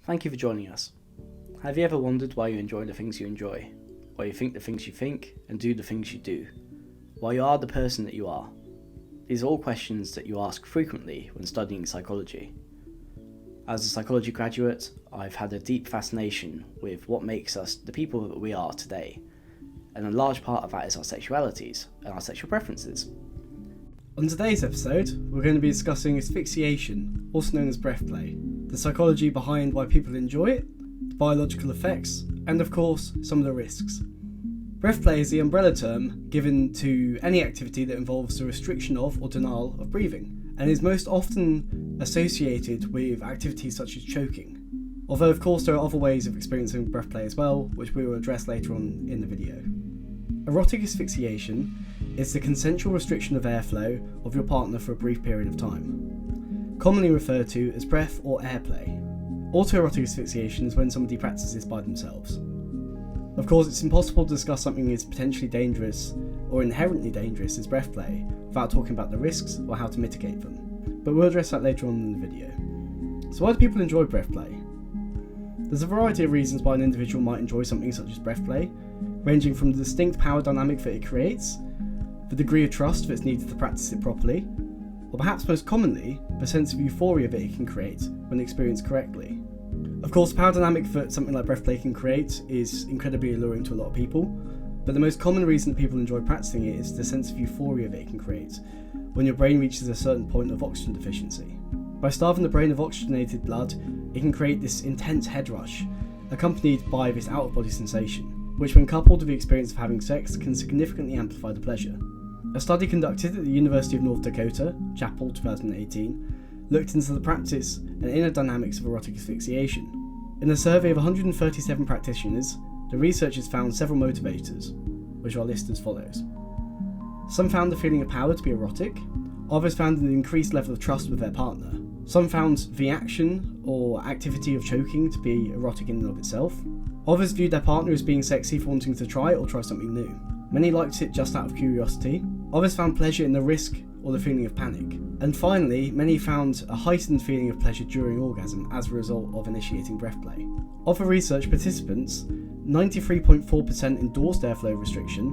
Thank you for joining us. Have you ever wondered why you enjoy the things you enjoy? Why you think the things you think and do the things you do? Why you are the person that you are? These are all questions that you ask frequently when studying psychology. As a psychology graduate, I've had a deep fascination with what makes us the people that we are today, and a large part of that is our sexualities and our sexual preferences. On today's episode, we're going to be discussing asphyxiation, also known as breath play, the psychology behind why people enjoy it, the biological effects, and of course, some of the risks. Breath play is the umbrella term given to any activity that involves the restriction of or denial of breathing, and is most often associated with activities such as choking. Although of course there are other ways of experiencing breath play as well, which we will address later on in the video. Erotic asphyxiation is the consensual restriction of airflow of your partner for a brief period of time, commonly referred to as breath or airplay. Autoerotic asphyxiation is when somebody practices this by themselves. Of course, it's impossible to discuss something as potentially dangerous or inherently dangerous as breath play without talking about the risks or how to mitigate them, but we'll address that later on in the video. So why do people enjoy breath play? There's a variety of reasons why an individual might enjoy something such as breath play, ranging from the distinct power dynamic that it creates, the degree of trust that's needed to practice it properly, or perhaps most commonly, the sense of euphoria that it can create when experienced correctly. Of course, the power dynamic that something like breath play can create is incredibly alluring to a lot of people, but the most common reason that people enjoy practicing it is the sense of euphoria that it can create when your brain reaches a certain point of oxygen deficiency. By starving the brain of oxygenated blood, it can create this intense head rush, accompanied by this out-of-body sensation, which when coupled with the experience of having sex can significantly amplify the pleasure. A study conducted at the University of North Dakota, Chapel 2018, looked into the practice and inner dynamics of erotic asphyxiation. In a survey of 137 practitioners, the researchers found several motivators, which are listed as follows. Some found the feeling of power to be erotic, others found an increased level of trust with their partner. Some found the action or activity of choking to be erotic in and of itself. Others viewed their partner as being sexy for wanting to try or try something new. Many liked it just out of curiosity. Others found pleasure in the risk or the feeling of panic. And finally, many found a heightened feeling of pleasure during orgasm as a result of initiating breath play. Of the research participants, 93.4% endorsed airflow restriction,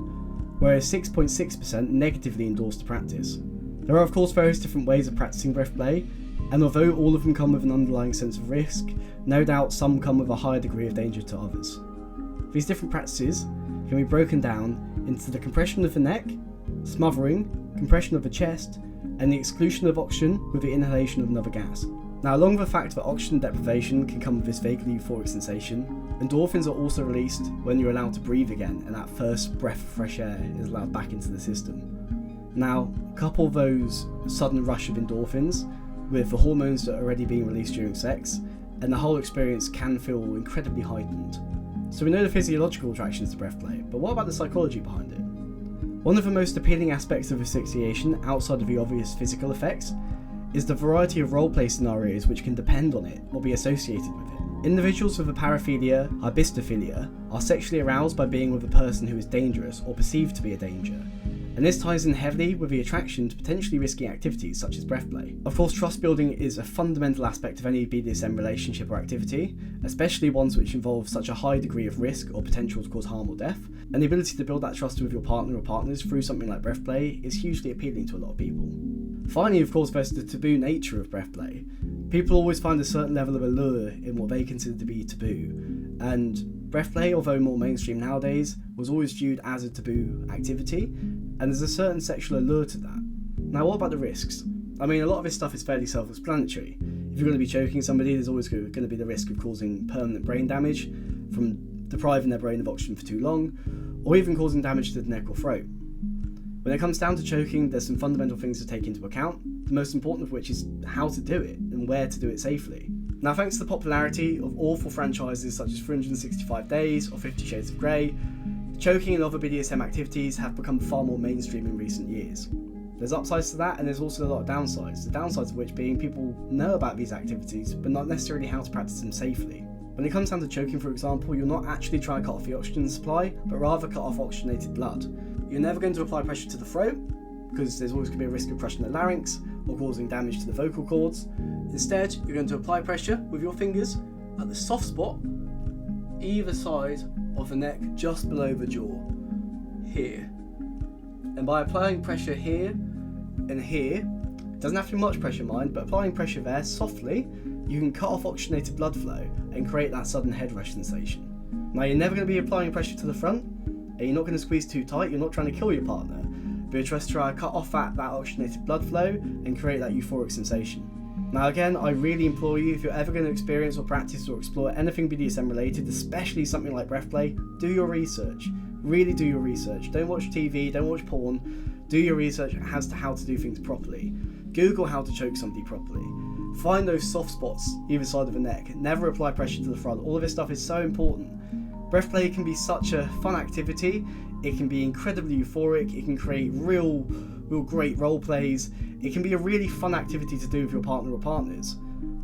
whereas 6.6% negatively endorsed the practice. There are of course various different ways of practicing breath play, and although all of them come with an underlying sense of risk, no doubt some come with a higher degree of danger to others. These different practices can be broken down into the compression of the neck, smothering, compression of the chest, and the exclusion of oxygen with the inhalation of another gas. Now, along with the fact that oxygen deprivation can come with this vaguely euphoric sensation, endorphins are also released when you're allowed to breathe again and that first breath of fresh air is allowed back into the system. Now, couple those sudden rush of endorphins with the hormones that are already being released during sex, and the whole experience can feel incredibly heightened. So we know the physiological attractions to breath play, but what about the psychology behind it? One of the most appealing aspects of asphyxiation, outside of the obvious physical effects, is the variety of role-play scenarios which can depend on it or be associated with it. Individuals with a paraphilia, hybistophilia, are sexually aroused by being with a person who is dangerous or perceived to be a danger, and this ties in heavily with the attraction to potentially risky activities such as breath play. Of course, trust building is a fundamental aspect of any BDSM relationship or activity, especially ones which involve such a high degree of risk or potential to cause harm or death, and the ability to build that trust with your partner or partners through something like breath play is hugely appealing to a lot of people. Finally, of course, there's the taboo nature of breath play. People always find a certain level of allure in what they consider to be taboo, and breath play, although more mainstream nowadays, was always viewed as a taboo activity, and there's a certain sexual allure to that. Now, what about the risks? I mean, a lot of this stuff is fairly self-explanatory. If you're going to be choking somebody, there's always going to be the risk of causing permanent brain damage from depriving their brain of oxygen for too long, or even causing damage to the neck or throat. When it comes down to choking, there's some fundamental things to take into account, the most important of which is how to do it and where to do it safely. Now, thanks to the popularity of awful franchises such as 365 Days or 50 Shades of Grey, choking and other BDSM activities have become far more mainstream in recent years. There's upsides to that, and there's also a lot of downsides, the downsides of which being people know about these activities, but not necessarily how to practice them safely. When it comes down to choking, for example, you're not actually trying to cut off the oxygen supply, but rather cut off oxygenated blood. You're never going to apply pressure to the throat, because there's always going to be a risk of crushing the larynx or causing damage to the vocal cords. Instead, you're going to apply pressure with your fingers at the soft spot either side of the neck, just below the jaw, here. And by applying pressure here and here, it doesn't have to be much pressure, mind, but applying pressure there softly, you can cut off oxygenated blood flow and create that sudden head rush sensation. Now, you're never going to be applying pressure to the front, and you're not going to squeeze too tight. You're not trying to kill your partner, but you're just trying to cut off that oxygenated blood flow and create that euphoric sensation. Now again, I really implore you, if you're ever going to experience or practice or explore anything BDSM related, especially something like BreathPlay, do your research. Really do your research. Don't watch TV, don't watch porn. Do your research as to how to do things properly. Google how to choke somebody properly. Find those soft spots either side of the neck. Never apply pressure to the front. All of this stuff is so important. BreathPlay can be such a fun activity. It can be incredibly euphoric. It can create real great role plays. It can be a really fun activity to do with your partner or partners.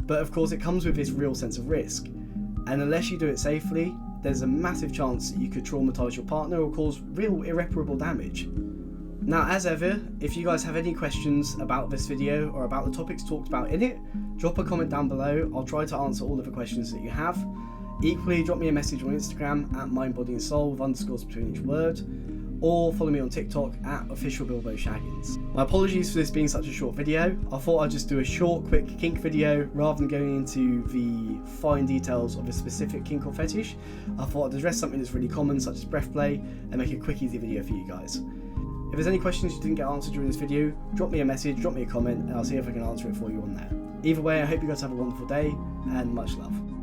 But of course, it comes with this real sense of risk. And unless you do it safely, there's a massive chance that you could traumatise your partner or cause real irreparable damage. Now, as ever, if you guys have any questions about this video or about the topics talked about in it, drop a comment down below. I'll try to answer all of the questions that you have. Equally, drop me a message on Instagram at mindbodyandsoul with underscores between each word, or follow me on TikTok at officialbilboshaggins. My apologies for this being such a short video. I thought I'd just do a short, quick kink video rather than going into the fine details of a specific kink or fetish. I thought I'd address something that's really common, such as BreathPlay, and make a quick, easy video for you guys. If there's any questions you didn't get answered during this video, drop me a message, drop me a comment, and I'll see if I can answer it for you on there. Either way, I hope you guys have a wonderful day, and much love.